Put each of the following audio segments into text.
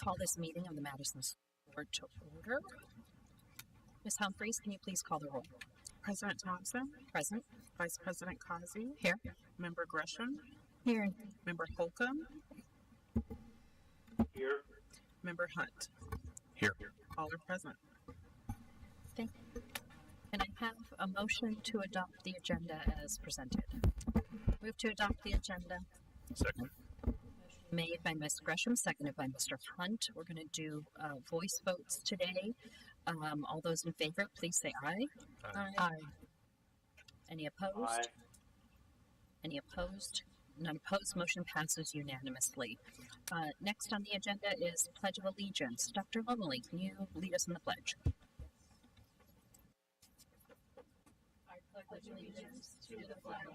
call this meeting of the Madison School Board to order. Ms. Humphries, can you please call the roll? President Thompson. Present. Vice President Causey. Here. Member Gresham. Here. Member Holcomb. Here. Member Hunt. Here. All are present. Thank you. Can I have a motion to adopt the agenda as presented? Move to adopt the agenda. Second. Made by Ms. Gresham, seconded by Mr. Hunt. We're going to do voice votes today. All those in favor, please say aye. Aye. Any opposed? Aye. Any opposed? None opposed. Motion passes unanimously. Next on the agenda is Pledge of Allegiance. Dr. Lumley, can you lead us in the pledge? I pledge allegiance to the flag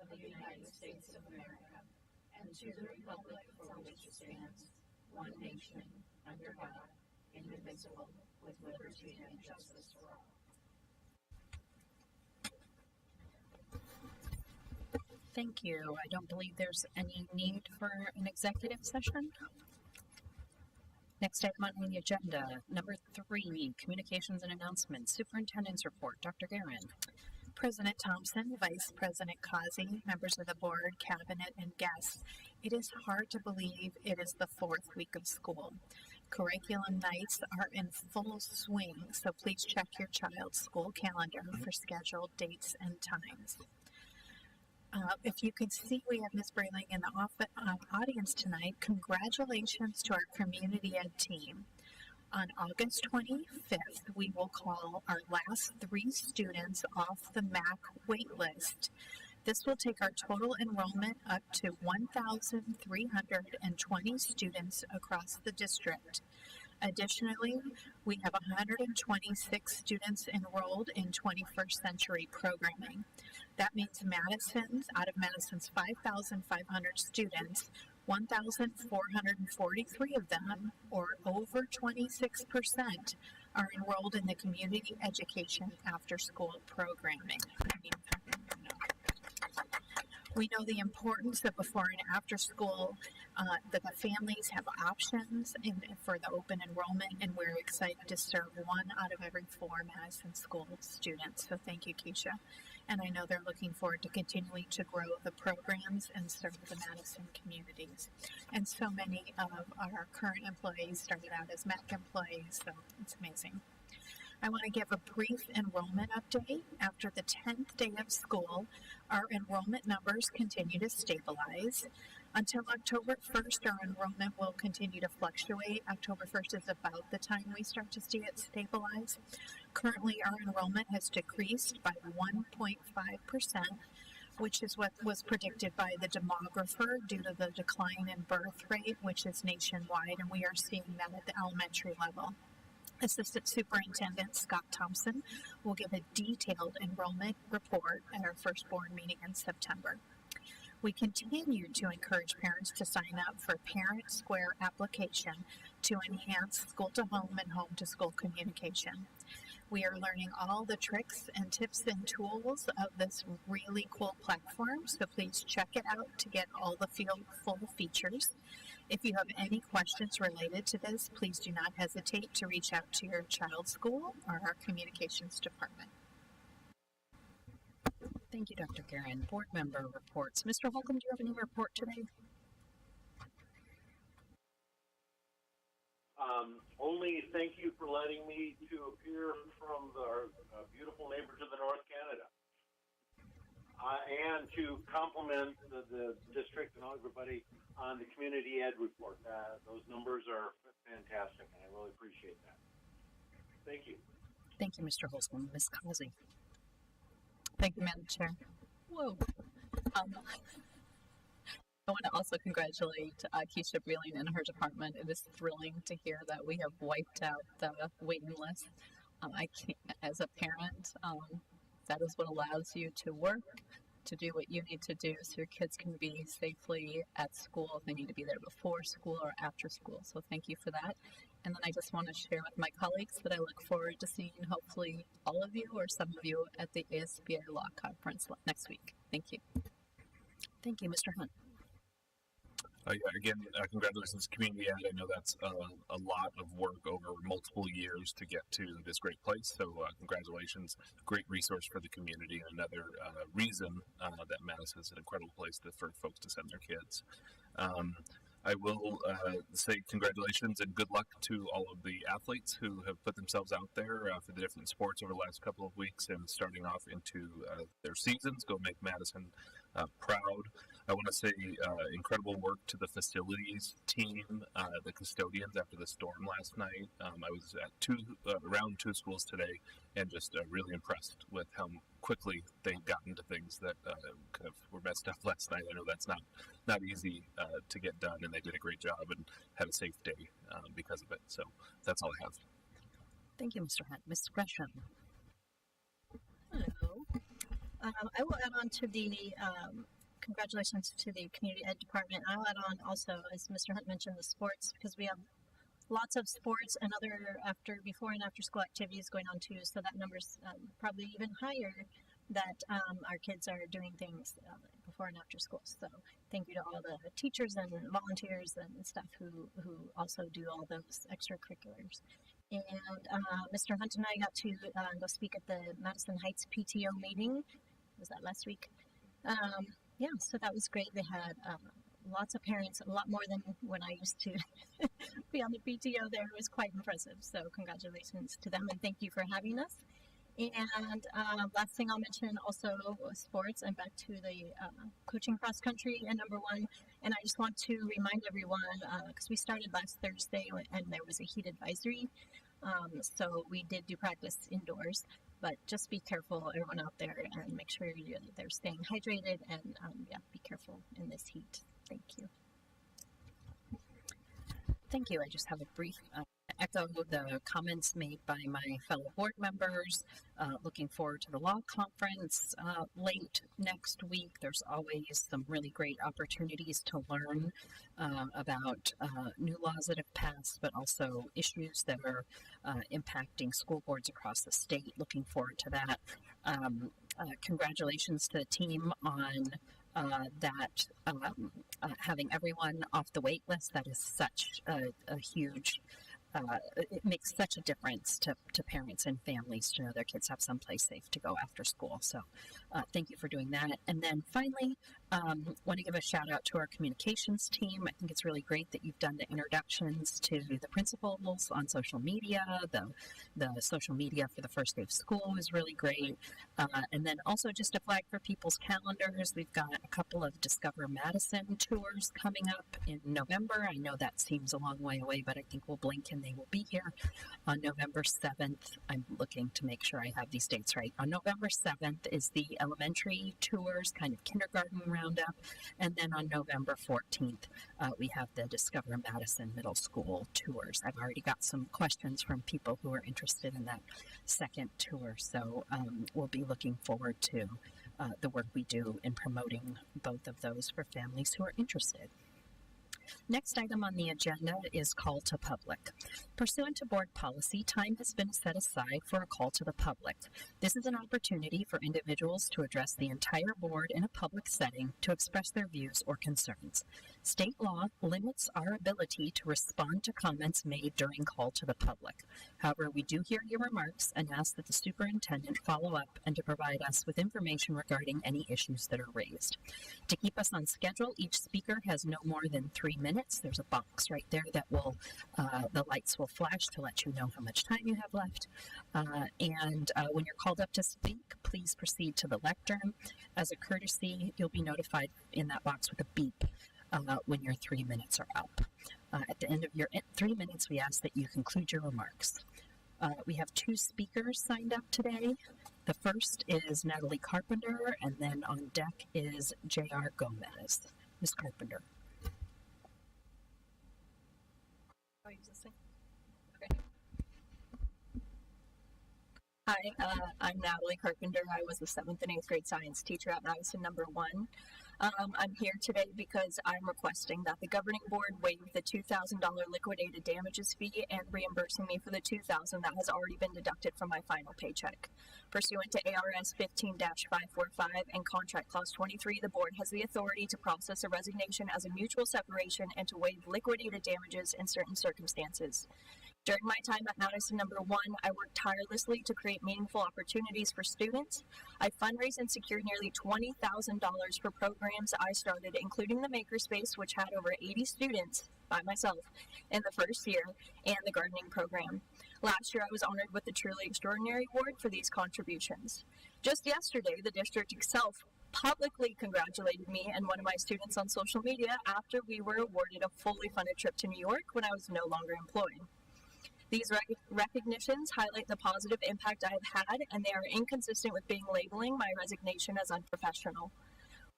of the United States of America and to the republic for which it stands, one nation, under God, indivisible, with liberty and justice for all. Thank you. I don't believe there's any need for an executive session. Next item on the agenda, number 3, communications and announcements. Superintendent's report. Dr. Guerin. President Thompson, Vice President Causey, members of the board, cabinet, and guests. It is hard to believe it is the 4th week of school. Curriculum nights are in full swing, so please check your child's school calendar for scheduled dates and times. If you can see, we have Ms. Brayling in the audience tonight. Congratulations to our community ed team. On August 25th, we will call our last 3 students off the MAC wait list. This will take our total enrollment up to 1,320 students across the district. Additionally, we have 126 students enrolled in 21st century programming. That means out of Madison's 5,500 students, 1,443 of them, or over 26%, are enrolled in the community education after-school programming. We know the importance of before and after school, that the families have options for the open enrollment, and we're excited to serve 1 out of every 4 Madison School students. So thank you, Keisha. And I know they're looking forward to continuing to grow the programs and serve the Madison communities. And so many of our current employees started out as MAC employees, so it's amazing. I want to give a brief enrollment update. After the 10th day of school, our enrollment numbers continue to stabilize. Until October 1st, our enrollment will continue to fluctuate. October 1st is about the time we start to see it stabilize. Currently, our enrollment has decreased by 1.5%, which is what was predicted by the demographer due to the decline in birth rate, which is nationwide, and we are seeing that at the elementary level. Assistant Superintendent Scott Thompson will give a detailed enrollment report at our first board meeting in September. We continue to encourage parents to sign up for Parent Square application to enhance school-to-home and home-to-school communication. We are learning all the tricks and tips and tools of this really cool platform, so please check it out to get all the full features. If you have any questions related to this, please do not hesitate to reach out to your child's school or our communications department. Thank you, Dr. Guerin. Board member reports. Mr. Holcomb, do you have any report today? Only thank you for letting me to appear from our beautiful neighbor to the north, Canada. And to compliment the district and everybody on the community ed report. Those numbers are fantastic, and I really appreciate that. Thank you. Thank you, Mr. Holcomb. Ms. Causey. Thank you, Madam Chair. Whoa. I want to also congratulate Keisha Breeling and her department. It is thrilling to hear that we have wiped out the waiting list. As a parent, that is what allows you to work, to do what you need to do so your kids can be safely at school if they need to be there before school or after school. So thank you for that. And then I just want to share with my colleagues that I look forward to seeing hopefully all of you or some of you at the ASBA Law Conference next week. Thank you. Thank you, Mr. Hunt. Congratulations, Community Ed. I know that's a lot of work over multiple years to get to this great place. So, congratulations. Great resource for the community. And another reason that Madison is an incredible place for folks to send their kids. I will say congratulations and good luck to all of the athletes who have put themselves out there for the different sports over the last couple of weeks and starting off into their seasons. Go make Madison proud. I want to say incredible work to the facilities team, the custodians after the storm last night. I was at around two schools today and just really impressed with how quickly they got into things that kind of were messed up last night. I know that's not easy to get done, and they did a great job and had a safe day because of it. So that's all I have. Thank you, Mr. Hunt. Ms. Gresham. Hello. I will add on to the congratulations to the community ed department. I'll add on also, as Mr. Hunt mentioned, the sports, because we have lots of sports and other before and after school activities going on too. So that number's probably even higher that our kids are doing things before and after school. So thank you to all the teachers and volunteers and staff who also do all those extracurriculars. And Mr. Hunt and I got to go speak at the Madison Heights PTO meeting. Was that last week? Yeah, so that was great. They had lots of parents, a lot more than when I used to be on the PTO there. It was quite impressive. So congratulations to them and thank you for having us. And last thing I'll mention also sports. I'm back to the coaching cross country and number one. And I just want to remind everyone, because we started last Thursday and there was a heat advisory. So we did do practice indoors, but just be careful, everyone out there, and make sure they're staying hydrated and be careful in this heat. Thank you. Thank you. I just have a brief echo the comments made by my fellow board members. Looking forward to the law conference late next week. There's always some really great opportunities to learn about new laws that have passed, but also issues that are impacting school boards across the state. Looking forward to that. Congratulations to the team on having everyone off the wait list. That is such a huge it makes such a difference to parents and families to know their kids have someplace safe to go after school. So thank you for doing that. And then finally, want to give a shout out to our communications team. I think it's really great that you've done the introductions to the principals on social media. The social media for the first day of school is really great. And then also just a flag for people's calendars. We've got a couple of Discover Madison tours coming up in November. I know that seems a long way away, but I think we'll blink and they will be here on November 7th. I'm looking to make sure I have these dates right. On November 7th is the elementary tours, kind of kindergarten roundup. And then on November 14th, we have the Discover Madison Middle School tours. I've already got some questions from people who are interested in that second tour. So we'll be looking forward to the work we do in promoting both of those for families who are interested. Next item on the agenda is call to public. Pursuant to board policy, time has been set aside for a call to the public. This is an opportunity for individuals to address the entire board in a public setting to express their views or concerns. State law limits our ability to respond to comments made during call to the public. However, we do hear your remarks and ask that the superintendent follow up and to provide us with information regarding any issues that are raised. To keep us on schedule, each speaker has no more than 3 minutes. There's a box right there that will, the lights will flash to let you know how much time you have left. And when you're called up to speak, please proceed to the lectern. As a courtesy, you'll be notified in that box with a beep when your 3 minutes are up. At the end of your 3 minutes, we ask that you conclude your remarks. We have 2 speakers signed up today. The first is Natalie Carpenter, and then on deck is J.R. Gomez. Ms. Carpenter. Hi, I'm Natalie Carpenter. I was the 7th and 8th grade science teacher at Madison number 1. I'm here today because I'm requesting that the governing board waive the $2,000 liquidated damages fee and reimbursing me for the $2,000 that has already been deducted from my final paycheck. Pursuant to ARS 15-545 and Contract Clause 23, the board has the authority to process a resignation as a mutual separation and to waive liquidated damages in certain circumstances. During my time at Madison No. 1, I worked tirelessly to create meaningful opportunities for students. I fundraised and secured nearly $20,000 for programs I started, including the Makerspace, which had over 80 students by myself in the first year, and the gardening program. Last year, I was honored with the Truly Extraordinary Award for these contributions. Just yesterday, the district itself publicly congratulated me and one of my students on social media after we were awarded a fully funded trip to New York when I was no longer employed. These recognitions highlight the positive impact I have had, and they are inconsistent with being labeling my resignation as unprofessional.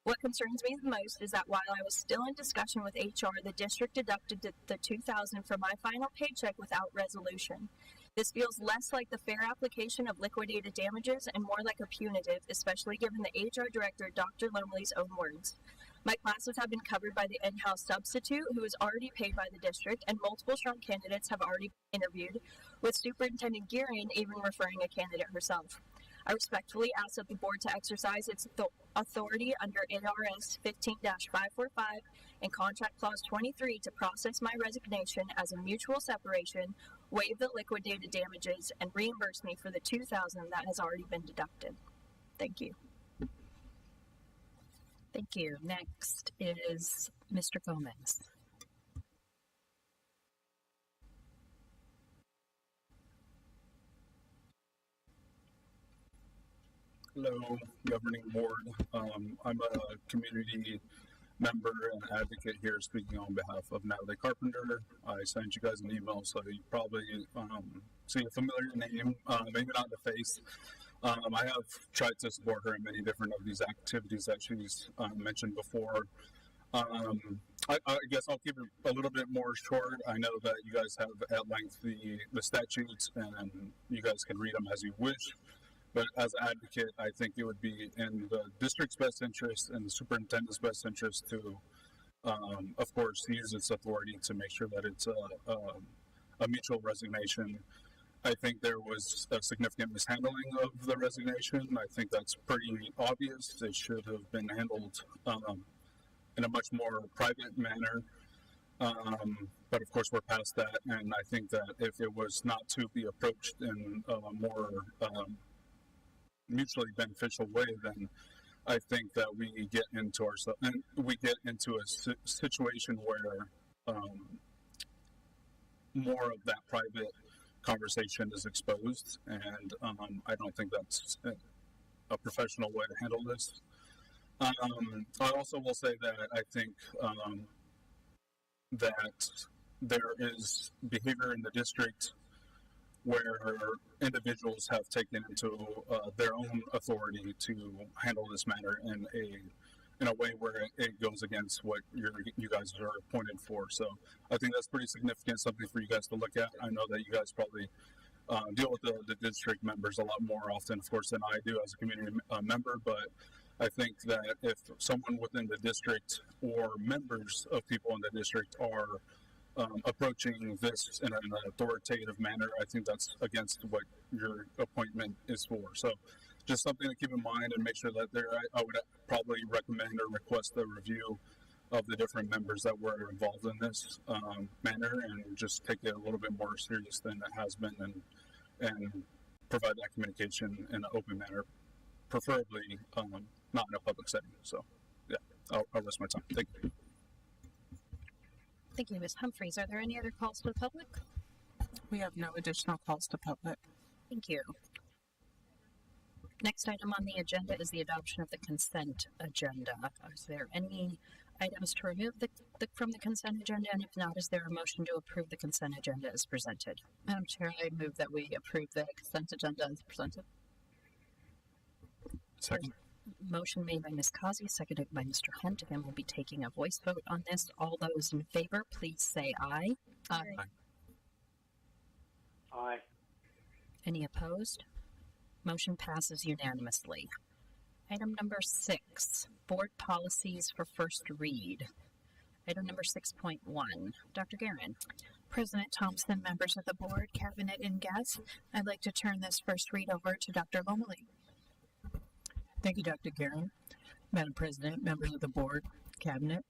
What concerns me the most is that while I was still in discussion with HR, the district deducted the $2,000 from my final paycheck without resolution. This feels less like the fair application of liquidated damages and more like a punitive, especially given the HR director, Dr. Lumley's own words. My classes have been covered by the in-house substitute, who is already paid by the district, and multiple strong candidates have already been interviewed, with Superintendent Gearing even referring a candidate herself. I respectfully ask that the board to exercise its authority under ARS 15-545 and Contract Clause 23 to process my resignation as a mutual separation, waive the liquidated damages, and reimburse me for the $2,000 that has already been deducted. Thank you. Thank you. Next is Mr. Gomez. Hello, Governing Board. I'm a community member and advocate here speaking on behalf of Natalie Carpenter. I sent you guys an email, so you probably see a familiar name, maybe not the face. I have tried to support her in many different of these activities that she's mentioned before. I guess I'll keep it a little bit more short. I know that you guys have at length the statutes, and you guys can read them as you wish. But as an advocate, I think it would be in the district's best interest and the superintendent's best interest to, of course, use its authority to make sure that it's a mutual resignation. I think there was a significant mishandling of the resignation. I think that's pretty obvious. It should have been handled in a much more private manner. But of course, we're past that. And I think that if it was not to be approached in a more mutually beneficial way, then I think that we get into a situation where more of that private conversation is exposed, and I don't think that's a professional way to handle this. I also will say that I think that there is behavior in the district where individuals have taken into their own authority to handle this matter in a way where it goes against what you guys are appointed for. So I think that's pretty significant, something for you guys to look at. I know that you guys probably deal with the district members a lot more often, of course, than I do as a community member, but I think that if someone within the district or members of people in the district are approaching this in an authoritative manner, I think that's against what your appointment is for. So just something to keep in mind and make sure that I would probably recommend or request a review of the different members that were involved in this manner, and just take it a little bit more serious than it has been, and provide that communication in an open manner, preferably not in a public setting. So yeah, I'll rest my time. Thank you. Thank you, Ms. Humphries. Are there any other calls to the public? We have no additional calls to public. Thank you. Next item on the agenda is the adoption of the consent agenda. Is there any items to remove from the consent agenda? And if not, is there a motion to approve the consent agenda as presented? Madam Chair, I move that we approve the consent agenda as presented. Second. Motion made by Ms. Causey, seconded by Mr. Hunt. Again, we'll be taking a voice vote on this. All those in favor, please say aye. Aye. Aye. Any opposed? Motion passes unanimously. Item number 6, board policies for first read. Item number 6.1, Dr. Guerin. President Thompson, members of the board, cabinet, and guests, I'd like to turn this first read over to Dr. Lomeli. Thank you, Dr. Guerin. Madam President, members of the board, cabinet.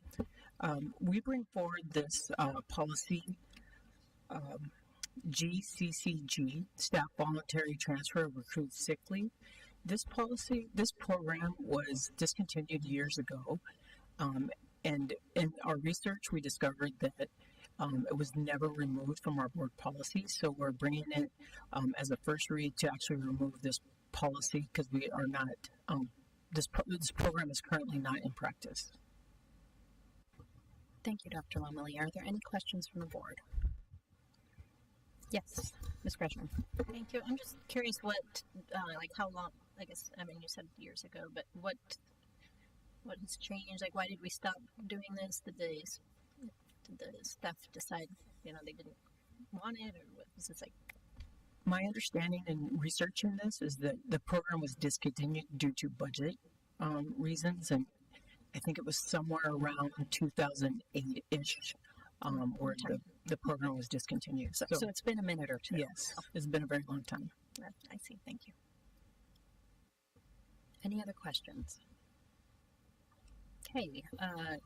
We bring forward this policy, GCCG, Staff Voluntary Transfer of Recruit Sick Leave. This program was discontinued years ago. And in our research, we discovered that it was never removed from our board policy. So we're bringing it as a first read to actually remove this policy because we are not, this program is currently not in practice. Thank you, Dr. Lomeli. Are there any questions from the board? Yes, Ms. Gresham. Thank you. I'm just curious what, like how long, I guess, I mean, you said years ago, but what has changed? Like, why did we stop doing this? Did the staff decide, they didn't want it, or what was this like? My understanding in researching this is that the program was discontinued due to budget reasons, and I think it was somewhere around 2008-ish where the program was discontinued. So it's been a minute or two. Yes, it's been a very long time. I see. Thank you. Any other questions? Okay,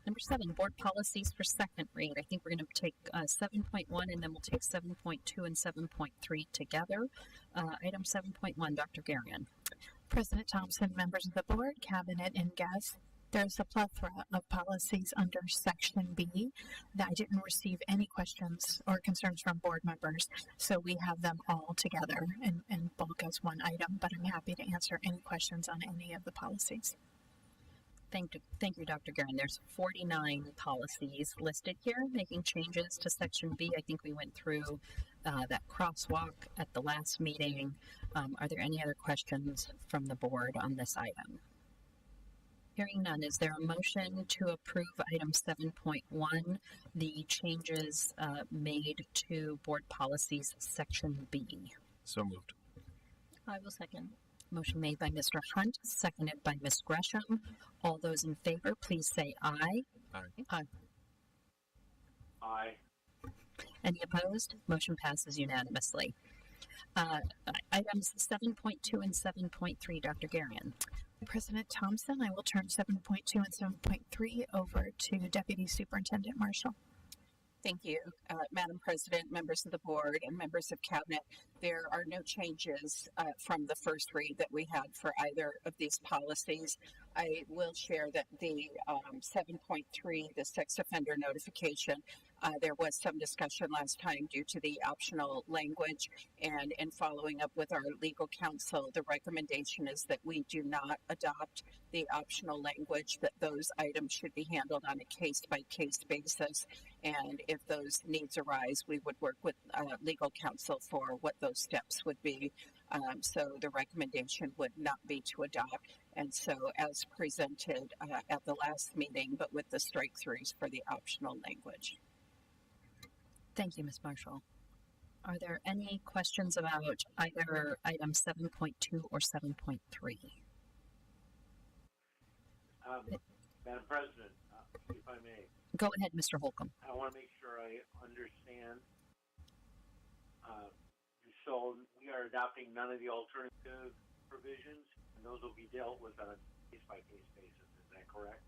number 7, board policies for second read. I think we're going to take 7.1 and then we'll take 7.2 and 7.3 together. Item 7.1, Dr. Guerin. President Thompson, members of the board, cabinet, and guests, there's a plethora of policies under Section B that I didn't receive any questions or concerns from board members, so we have them all together in bulk as one item, but I'm happy to answer any questions on any of the policies. Thank you, Dr. Guerin. There's 49 policies listed here, making changes to Section B. I think we went through that crosswalk at the last meeting. Are there any other questions from the board on this item? Hearing none, is there a motion to approve item 7.1, the changes made to board policies Section B? So moved. I will second. Motion made by Mr. Hunt, seconded by Ms. Gresham. All those in favor, please say aye. Aye. Aye. Aye. Any opposed? Motion passes unanimously. Items 7.2 and 7.3, Dr. Guerin. President Thompson, I will turn 7.2 and 7.3 over to Deputy Superintendent Marshall. Thank you, Madam President, members of the board, and members of cabinet. There are no changes from the first read that we had for either of these policies. I will share that the 7.3, the sex offender notification, there was some discussion last time due to the optional language, and in following up with our legal counsel, the recommendation is that we do not adopt the optional language, that those items should be handled on a case-by-case basis, and if those needs arise, we would work with legal counsel for what those steps would be. So the recommendation would not be to adopt, and so as presented at the last meeting, but with the strike-throughs for the optional language. Thank you, Ms. Marshall. Are there any questions about either item 7.2 or 7.3? Madam President, if I may. Go ahead, Mr. Holcomb. I want to make sure I understand. So we are adopting none of the alternative provisions, and those will be dealt with on a case-by-case basis. Is that correct?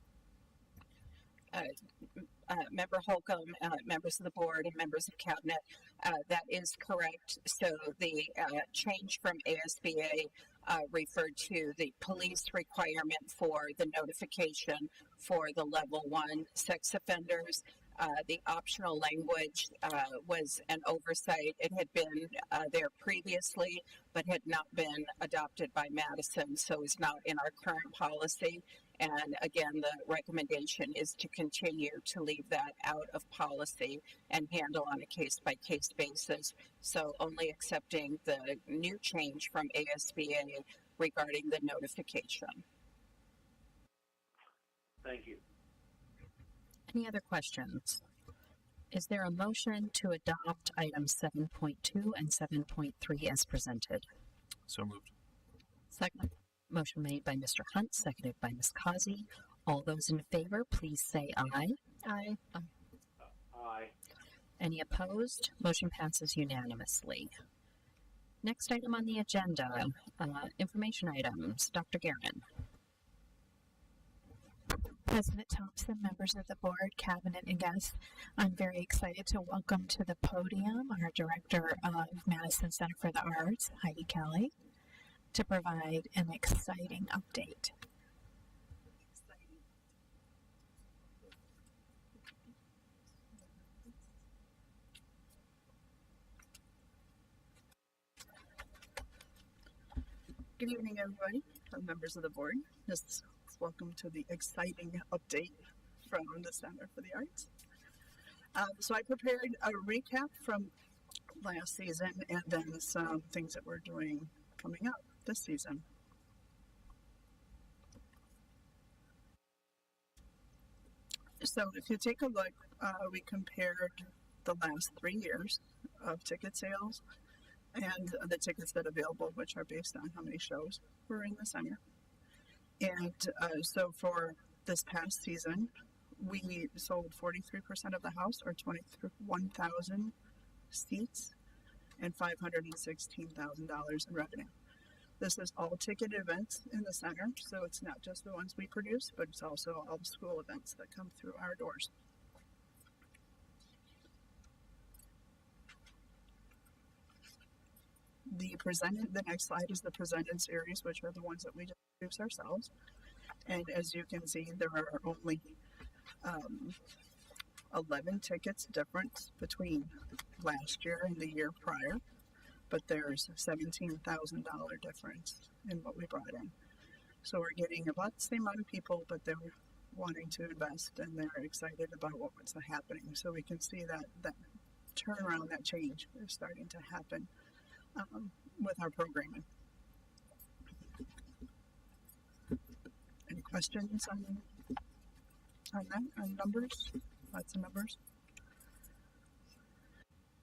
Member Holcomb, members of the board, and members of cabinet, that is correct. So the change from ASBA referred to the police requirement for the notification for the level 1 sex offenders. The optional language was an oversight. It had been there previously, but had not been adopted by Madison, so is not in our current policy. And again, the recommendation is to continue to leave that out of policy and handle on a case-by-case basis. So only accepting the new change from ASBA regarding the notification. Thank you. Any other questions? Is there a motion to adopt items 7.2 and 7.3 as presented? So moved. Second. Motion made by Mr. Hunt, seconded by Ms. Causey. All those in favor, please say aye. Aye. Aye. Any opposed? Motion passes unanimously. Next item on the agenda, information items. Dr. Guerin. President Thompson, members of the board, cabinet, and guests, I'm very excited to welcome to the podium our Director of Madison Center for the Arts, Heidi Kelly, to provide an exciting update. Good evening, everybody, members of the board. Welcome to the exciting update from the Center for the Arts. So I prepared a recap from last season and then some things that we're doing coming up this season. So if you take a look, we compared the last 3 years of ticket sales and the tickets that are available, which are based on how many shows were in the center. And so for this past season, we sold 43% of the house, or 21,000 seats, and $516,000 in revenue. This is all ticket events in the center, so it's not just the ones we produce, but it's also all the school events that come through our doors. The next slide is the presented series, which are the ones that we just produce ourselves. And as you can see, there are only 11 tickets difference between last year and the year prior, but there's a $17,000 difference in what we brought in. So we're getting about the same amount of people, but they're wanting to invest and they're excited about what's happening. So we can see that turnaround, that change is starting to happen with our programming. Any questions on that, on numbers? Lots of numbers.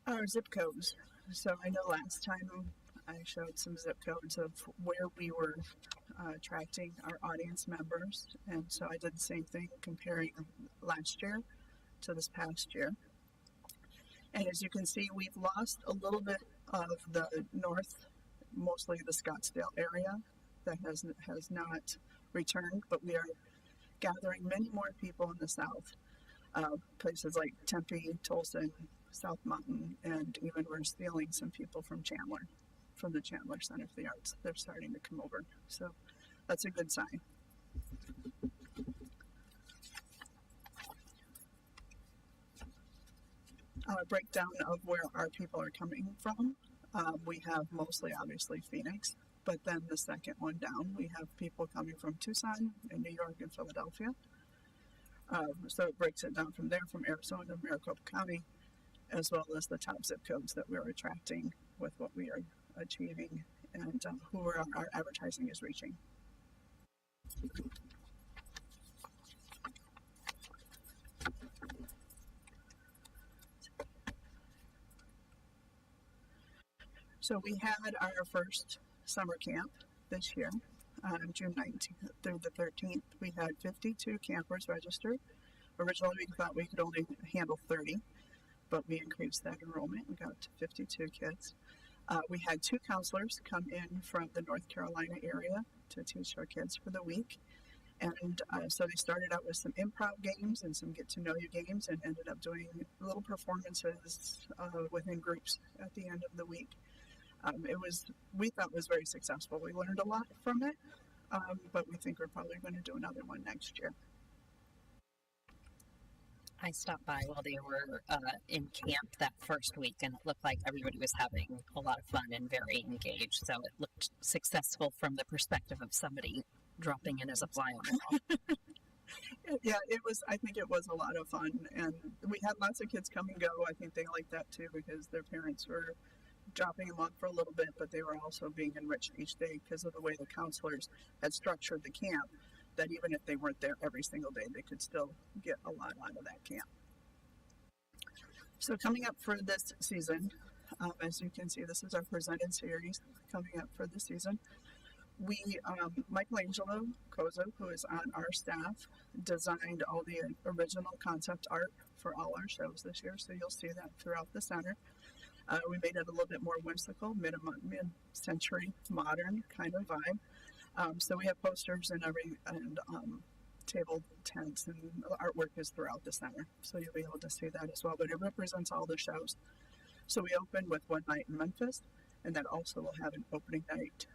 Our zip codes. So I know last time I showed some zip codes of where we were attracting our audience members, and so I did the same thing comparing last year to this past year. And as you can see, we've lost a little bit of the north, mostly the Scottsdale area, that has not returned, but we are gathering many more people in the south. Places like Tempe, Tolson, South Mountain, and even we're stealing some people from Chandler, from the Chandler Center for the Arts. They're starting to come over, so that's a good sign. A breakdown of where our people are coming from. We have mostly, obviously, Phoenix, but then the second one down, we have people coming from Tucson and New York and Philadelphia. So it breaks it down from there, from Arizona, Maricopa County, as well as the top zip codes that we're attracting with what we are achieving and who our advertising is reaching. So we had our first summer camp this year, June 19th through the 13th. We had 52 campers registered. Originally, we thought we could only handle 30, but we increased that enrollment. We got up to 52 kids. We had 2 counselors come in from the North Carolina area to teach our kids for the week. And so they started out with some improv games and some get-to-know-you games and ended up doing little performances within groups at the end of the week. We thought it was very successful. We learned a lot from it, but we think we're probably going to do another one next year. I stopped by while they were in camp that first week, and it looked like everybody was having a lot of fun and very engaged. So it looked successful from the perspective of somebody dropping in as a fly on the wall. Yeah, I think it was a lot of fun, and we had lots of kids come and go. I think they liked that too because their parents were dropping them off for a little bit, but they were also being enriched each day because of the way the counselors had structured the camp, that even if they weren't there every single day, they could still get a lot out of that camp. So coming up for this season, as you can see, this is our presented series coming up for this season. Michelangelo Koza, who is on our staff, designed all the original concept art for all our shows this year, so you'll see that throughout the center. We made it a little bit more whimsical, mid-century modern kind of vibe. So we have posters and table tents, and the artwork is throughout the center, so you'll be able to see that as well. But it represents all the shows. So we opened with one night in Memphis, and then also we'll have an opening night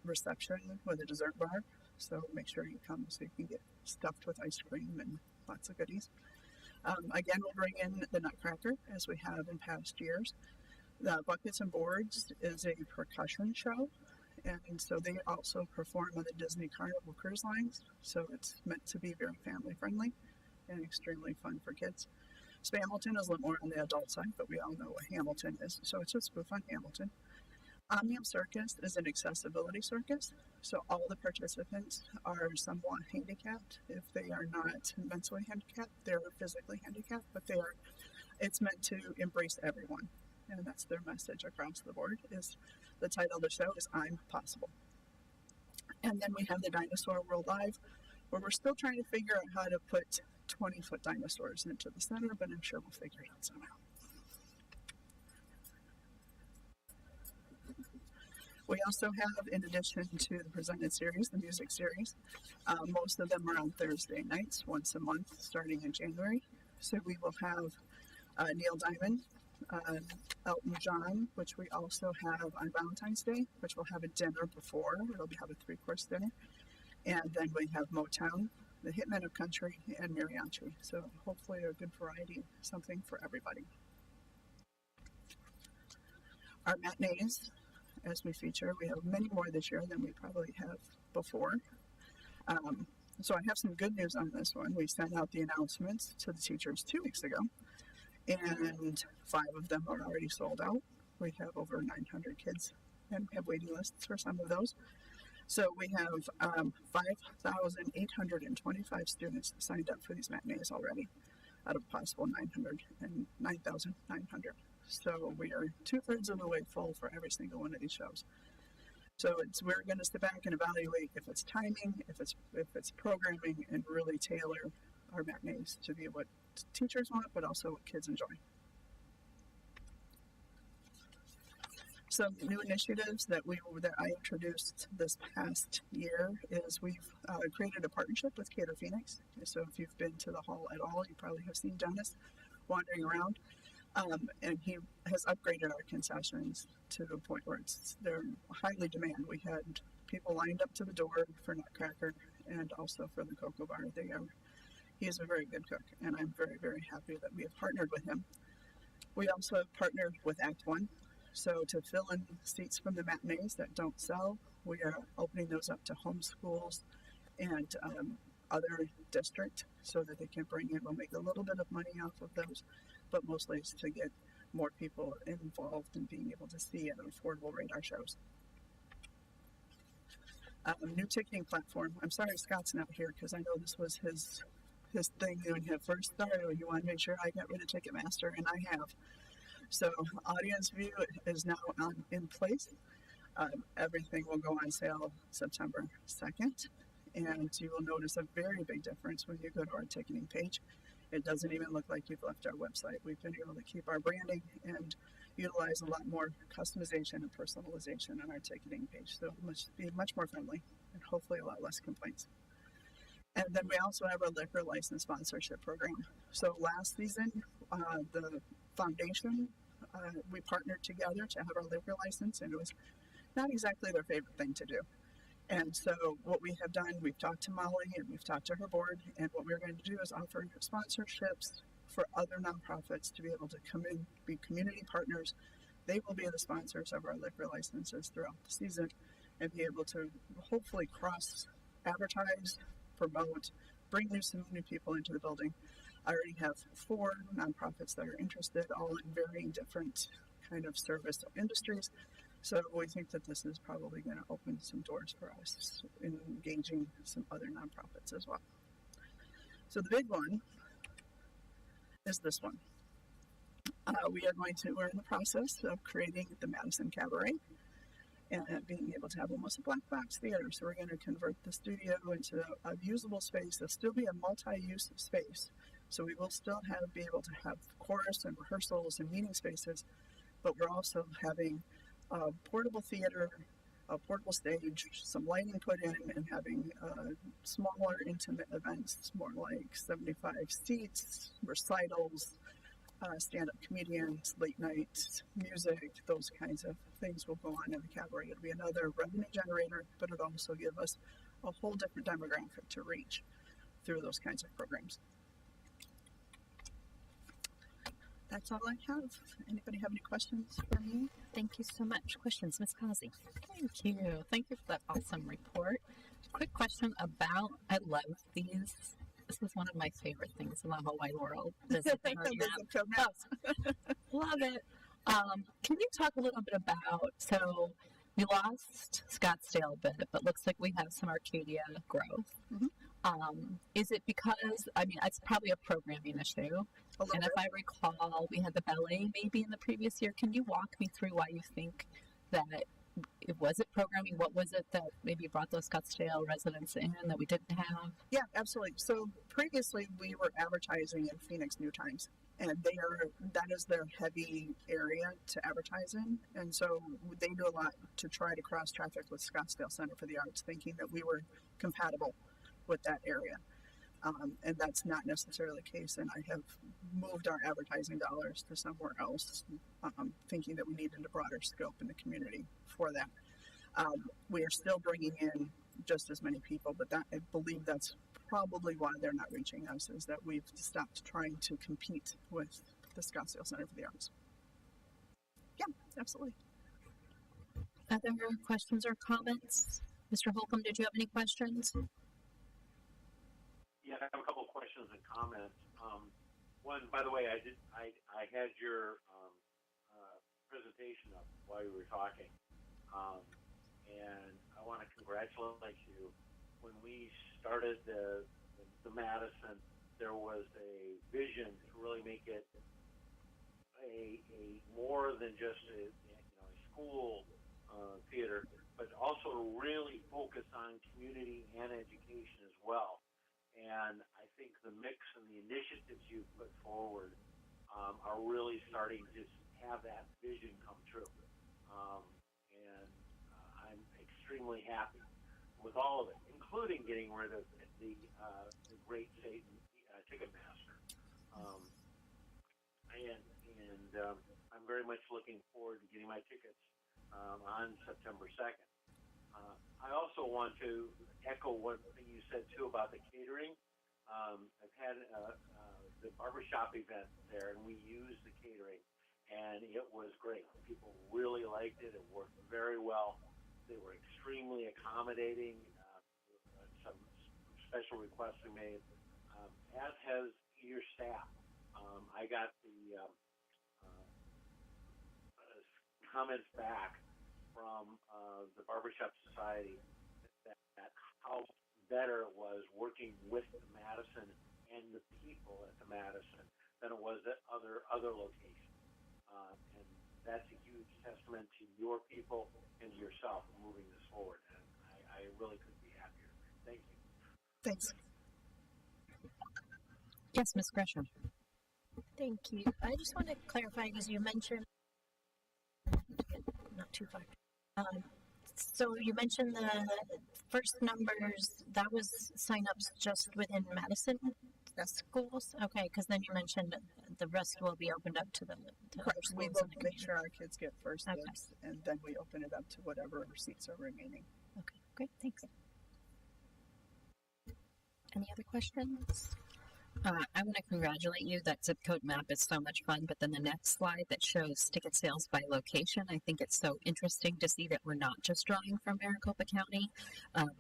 reception with a dessert bar. So make sure you come so you can get stuffed with ice cream and lots of goodies. Again, we'll bring in the Nutcracker as we have in past years. The Buckets and Boards is a percussion show, and so they also perform on the Disney Carnival cruise lines. So it's meant to be very family friendly and extremely fun for kids. Spamilton is a little more on the adult side, but we all know what Hamilton is, so it's a spoof on Hamilton. Omnium Circus is an accessibility circus, so all the participants are somewhat handicapped. If they are not mentally handicapped, they're physically handicapped, but it's meant to embrace everyone, and that's their message across the board. Is the title of the show is I'm Possible. And then we have the Dinosaur World Live, where we're still trying to figure out how to put 20-foot dinosaurs into the center, but I'm sure we'll figure it out somehow. We also have, in addition to the presented series, the music series, most of them are on Thursday nights, once a month, starting in January. So we will have Neil Diamond, Elton John, which we also have on Valentine's Day, which we'll have a dinner before. It'll have a 3-course dinner. And then we have Motown, the Hitmen of Country, and mariachi. So hopefully a good variety, something for everybody. Our matinees, as we feature, we have many more this year than we probably have before. So I have some good news on this one. We sent out the announcements to the teachers 2 weeks ago, and 5 of them are already sold out. We have over 900 kids, and we have waiting lists for some of those. So we have 5,825 students signed up for these matinees already, out of possible 9,900. So we are 2/3 of the way full for every single one of these shows. So we're going to sit back and evaluate if it's timing, if it's programming, and really tailor our matinees to be what teachers want, but also what kids enjoy. Some new initiatives that I introduced this past year is we've created a partnership with Cater Phoenix. So if you've been to the hall at all, you probably have seen Dennis wandering around. And he has upgraded our concessions to the point where they're highly demand. We had people lined up to the door for Nutcracker and also for the Cocoa Bar. He is a very good cook, and I'm very, very happy that we have partnered with him. We also have partnered with Act One. So to fill in seats from the matinees that don't sell, we are opening those up to homeschools and other district so that they can bring in. We'll make a little bit of money off of those, but mostly it's to get more people involved in being able to see at an affordable rate our shows. New ticketing platform. I'm sorry Scott's not here because I know this was his thing when he first started. He wanted to make sure I got rid of Ticketmaster, and I have. So Audience View is now in place. Everything will go on sale September 2nd, and you will notice a very big difference when you go to our ticketing page. It doesn't even look like you've left our website. We've been able to keep our branding and utilize a lot more customization and personalization on our ticketing page, so it must be much more friendly and hopefully a lot less complaints. And then we also have a liquor license sponsorship program. So last season, the foundation, we partnered together to have our liquor license, and it was not exactly their favorite thing to do. And so what we have done, we've talked to Molly and we've talked to her board, and what we're going to do is offer sponsorships for other nonprofits to be able to come in, be community partners. They will be the sponsors of our liquor licenses throughout the season and be able to hopefully cross-advertise, promote, bring some new people into the building. I already have 4 nonprofits that are interested, all in varying different kind of service industries. So we think that this is probably going to open some doors for us in engaging some other nonprofits as well. So the big one is this one. We're in the process of creating the Madison Cabaret. and being able to have almost a black box theater. So we're going to convert the studio into a usable space. There'll still be a multi-use space. So we will still be able to have chorus and rehearsals and meeting spaces, but we're also having a portable theater, a portable stage, some lighting put in, and having smaller intimate events, more like 75 seats, recitals, stand-up comedians, late night music, those kinds of things will go on in the cabaret. It'll be another revenue generator, but it'll also give us a whole different demographic to reach through those kinds of programs. That's all I have. Anybody have any questions for me? Thank you so much. Questions, Ms. Causey? Thank you. Thank you for that awesome report. Quick question about, I love these. This is one of my favorite things in the whole wide world. Visit code maps. Love it. Can you talk a little bit about, so we lost Scottsdale a bit, but looks like we have some Arcadia growth. Is it because, I mean, it's probably a programming issue. And if I recall, we had the ballet maybe in the previous year. Can you walk me through why you think that was it programming? What was it that maybe brought those Scottsdale residents in that we didn't have? Yeah, absolutely. So previously we were advertising in Phoenix New Times, and that is their heavy area to advertise in. And so they do a lot to try to cross traffic with Scottsdale Center for the Arts, thinking that we were compatible with that area. And that's not necessarily the case, and I have moved our advertising dollars to somewhere else, thinking that we needed a broader scope in the community for that. We are still bringing in just as many people, but I believe that's probably why they're not reaching us, is that we've stopped trying to compete with the Scottsdale Center for the Arts. Yeah, absolutely. Other questions or comments? Mr. Holcomb, did you have any questions? Yeah, I have a couple of questions and comments. One, by the way, I had your presentation up while you were talking, and I want to congratulate you. When we started the Madison, there was a vision to really make it a more than just a school theater, but also to really focus on community and education as well. And I think the mix and the initiatives you've put forward are really starting to have that vision come true. And I'm extremely happy with all of it, including getting rid of the Great Satan Ticketmaster. And I'm very much looking forward to getting my tickets on September 2nd. I also want to echo one thing you said, too, about the catering. I've had the barbershop event there, and we used the catering, and it was great. People really liked it. It worked very well. They were extremely accommodating. Some special requests we made, as has your staff. I got the comments back from the Barbershop Society that how better it was working with the Madison and the people at the Madison than it was at other locations. And that's a huge testament to your people and to yourself in moving this forward. And I really couldn't be happier. Thank you. Thanks. Yes, Ms. Gresham. Thank you. I just want to clarify, because you mentioned, not too far. So you mentioned the first numbers, that was signups just within Madison schools? Okay, because then you mentioned the rest will be opened up to the other schools. We will make sure our kids get first dibs, and then we open it up to whatever seats are remaining. Okay, great, thanks. Any other questions? I want to congratulate you. That zip code map is so much fun, but then the next slide that shows ticket sales by location, I think it's so interesting to see that we're not just drawing from Maricopa County,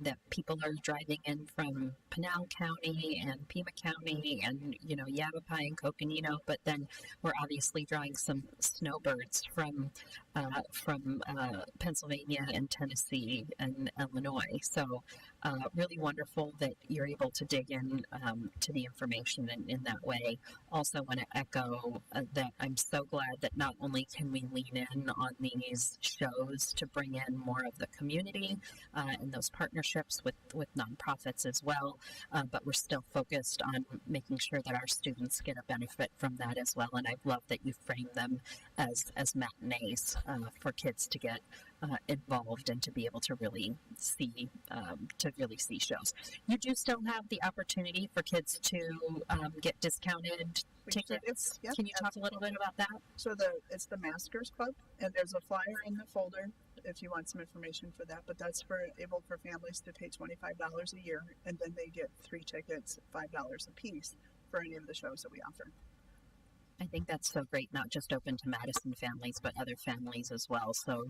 that people are driving in from Pinal County and Pima County and, Yavapai and Coconino, but then we're obviously drawing some snowbirds from Pennsylvania and Tennessee and Illinois. So really wonderful that you're able to dig in to the information in that way. Also want to echo that I'm so glad that not only can we lean in on these shows to bring in more of the community and those partnerships with nonprofits as well, but we're still focused on making sure that our students get a benefit from that as well. And I love that you frame them as matinees for kids to get involved and to be able to really see shows. You do still have the opportunity for kids to get discounted tickets. Yep, Can you talk a little bit about that? So it's the Maskers Club, and there's a flyer in the folder if you want some information for that. But that's able for families to pay $25 a year, and then they get 3 tickets, $5 a piece for any of the shows that we offer. I think that's so great, not just open to Madison families, but other families as well, so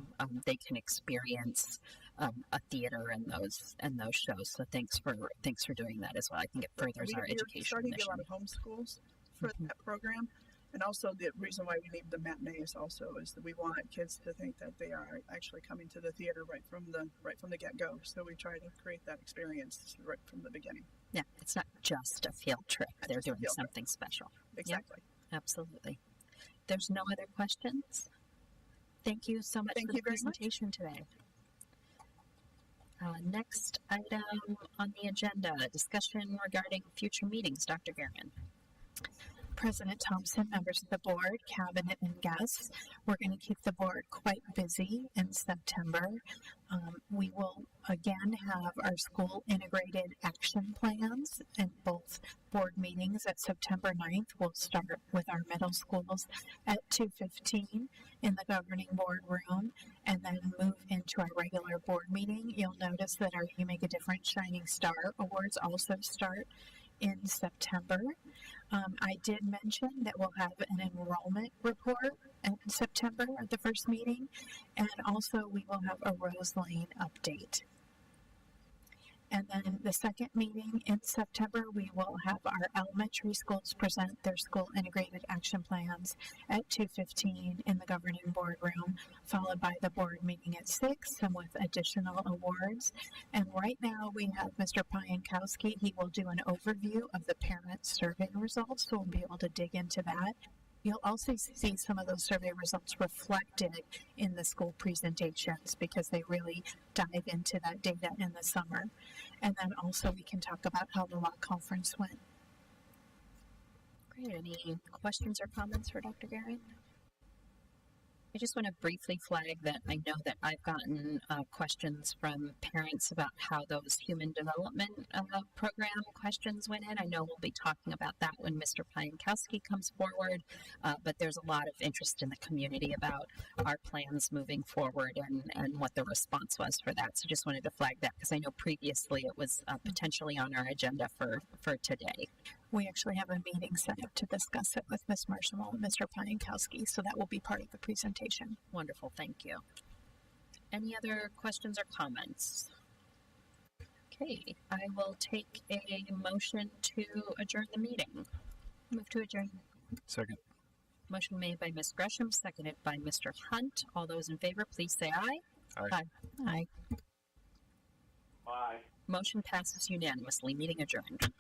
they can experience a theater and those shows. So thanks for doing that as well. I think it furthers our education We're starting to mission. get a lot of homeschools for that program, and also the reason why we need the matinees also is that we want kids to think that they are actually coming to the theater right from the get-go. So we try to create that experience right from the beginning. Yeah, it's not just a field trip; they're doing something special. Exactly. Yep. Absolutely. There's no other questions? Thank you so much for the presentation today. Next item on the agenda, discussion regarding future meetings. Dr. Guerin. President Thompson, members of the board, cabinet, and guests, we're going to keep the board quite busy in September. We will again have our school integrated action plans in both board meetings at September 9th. We'll start with our middle schools at 2:15 in the governing board room and then move into our regular board meeting. You'll notice that our You Make a Difference Shining Star Awards also start in September. I did mention that we'll have an enrollment report in September at the first meeting, and also we will have a Rose Lane update. And then the second meeting in September, we will have our elementary schools present their school integrated action plans at 2:15 in the governing board room, followed by the board meeting at 6 and with additional awards. And right now we have Mr. Piankowski. He will do an overview of the parent survey results, so we'll be able to dig into that. You'll also see some of those survey results reflected in the school presentations because they really dive into that data in the summer. And then also we can talk about how the law conference went. Great. Any questions or comments for Dr. Guerin? I just want to briefly flag that I know that I've gotten questions from parents about how those human development program questions went in. I know we'll be talking about that when Mr. Piankowski comes forward, but there's a lot of interest in the community about our plans moving forward and what the response was for that. So just wanted to flag that because I know previously it was potentially on our agenda for today. We actually have a meeting set up to discuss it with Ms. Marshall and Mr. Piankowski, so that will be part of the presentation. Wonderful, thank you. Any other questions or comments? Okay, I will take a motion to adjourn the meeting. Move to adjourn. Second. Motion made by Ms. Gresham, seconded by Mr. Hunt. All those in favor, please say aye. Aye. Aye. Bye. Motion passes unanimously. Meeting adjourned.